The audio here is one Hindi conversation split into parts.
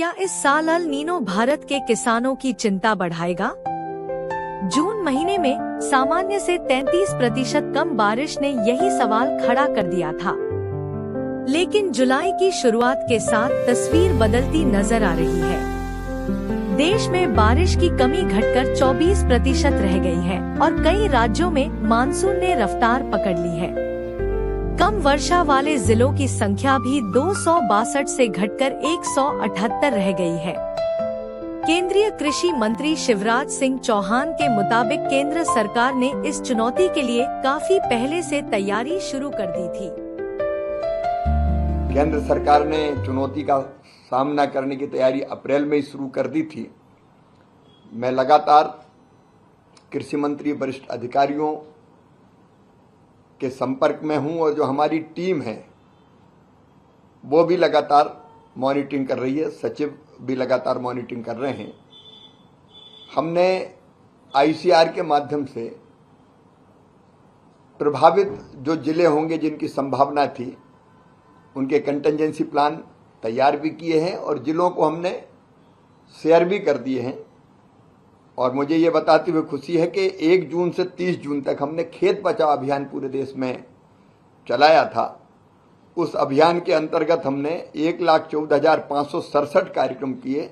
क्या इस साल अल नीनो भारत के किसानों की चिंता बढ़ाएगा? जून महीने में सामान्य से 33% कम बारिश ने यही सवाल खड़ा कर दिया था, लेकिन जुलाई की शुरुआत के साथ तस्वीर बदलती नजर आ रही है। देश में बारिश की कमी घटकर 24% रह गई है और कई राज्यों में मानसून ने रफ्तार पकड़ ली है। कम वर्षा वाले जिलों की संख्या भी 262 से घटकर 178 रह गई है। केंद्रीय कृषि मंत्री शिवराज सिंह चौहान के मुताबिक केंद्र सरकार ने इस चुनौती के लिए काफी पहले से तैयारी शुरू कर दी थी। केंद्र सरकार ने चुनौती का सामना करने की तैयारी अप्रैल में ही शुरू कर दी थी। मैं लगातार कृषि मंत्री, वरिष्ठ अधिकारियों के संपर्क में हूं और जो हमारी टीम है वो भी लगातार मॉनिटरिंग कर रही है। सचिव भी लगातार मॉनिटरिंग कर रहे हैं। हमने आईसीआर के माध्यम से प्रभावित जो जिले होंगे जिनकी संभावना थी उनके कंटिजेंसी प्लान तैयार भी किए हैं और जिलों को हमने शेयर भी कर दिए हैं। और मुझे ये बताते हुए खुशी है कि 1 जून से 30 जून तक हमने खेत बचाओ अभियान पूरे देश में चलाया था। उस अभियान के अंतर्गत हमने 1,14,567 कार्यक्रम किए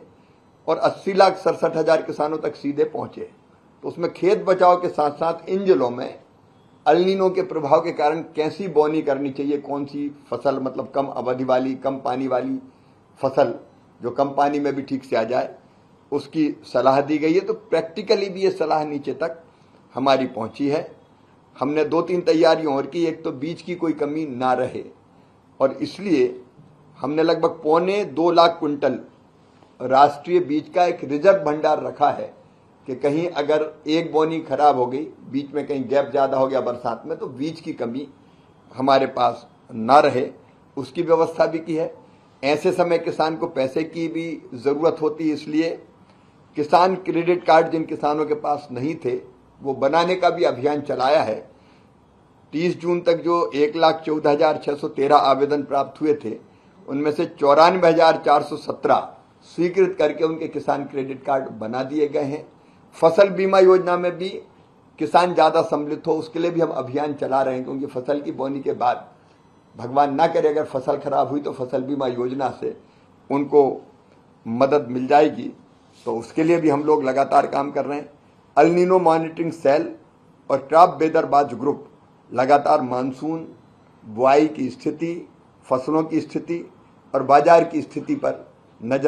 और 80,67,000 किसानों तक सीधे पहुंचे। तो उसमें खेत बचाओ के साथ साथ इन जिलों में अल नीनो के प्रभाव के कारण कैसी बोनी करनी चाहिए, कौन सी फसल मतलब कम अवधि वाली, कम पानी वाली फसल जो कम पानी में भी ठीक से आ जाए, उसकी सलाह दी गई है। तो प्रैक्टिकली भी ये सलाह नीचे तक हमारी पहुंची है। हमने 2-3 तैयारियां और की। एक तो बीज की कोई कमी ना रहे और इसलिए हमने लगभग 1.25 लाख कुंटल राष्ट्रीय बीज का एक रिजर्व भंडार रखा है कि कहीं अगर एक बोनी खराब हो गई, बीच में कहीं गैप ज़्यादा हो गया बरसात में, तो बीज की कमी हमारे पास ना रहे, उसकी व्यवस्था भी की है। ऐसे समय किसान को पैसे की भी ज़रूरत होती है, इसलिए किसान क्रेडिट कार्ड जिन किसानों के पास नहीं थे वो बनाने का भी अभियान चलाया है। 30 जून तक जो 1,14,613 आवेदन प्राप्त हुए थे उनमें से 94,417 स्वीकृत करके उनके किसान क्रेडिट कार्ड बना दिए गए हैं। फसल बीमा योजना में भी किसान ज़्यादा सम्मिलित हो उसके लिए भी हम अभियान चला रहे हैं, क्योंकि फसल की बोनी के बाद भगवान ना करे अगर फसल खराब हुई तो फसल बीमा योजना से उनको मदद मिल जाएगी। तो उसके लिए भी हम लोग लगातार काम कर रहे हैं। अल नीनो मॉनिटरिंग सेल और क्रॉप वेदर वाच ग्रुप लगातार मानसून, बुआई की स्थिति, फसलों की स्थिति और बाजार की स्थिति पर नजर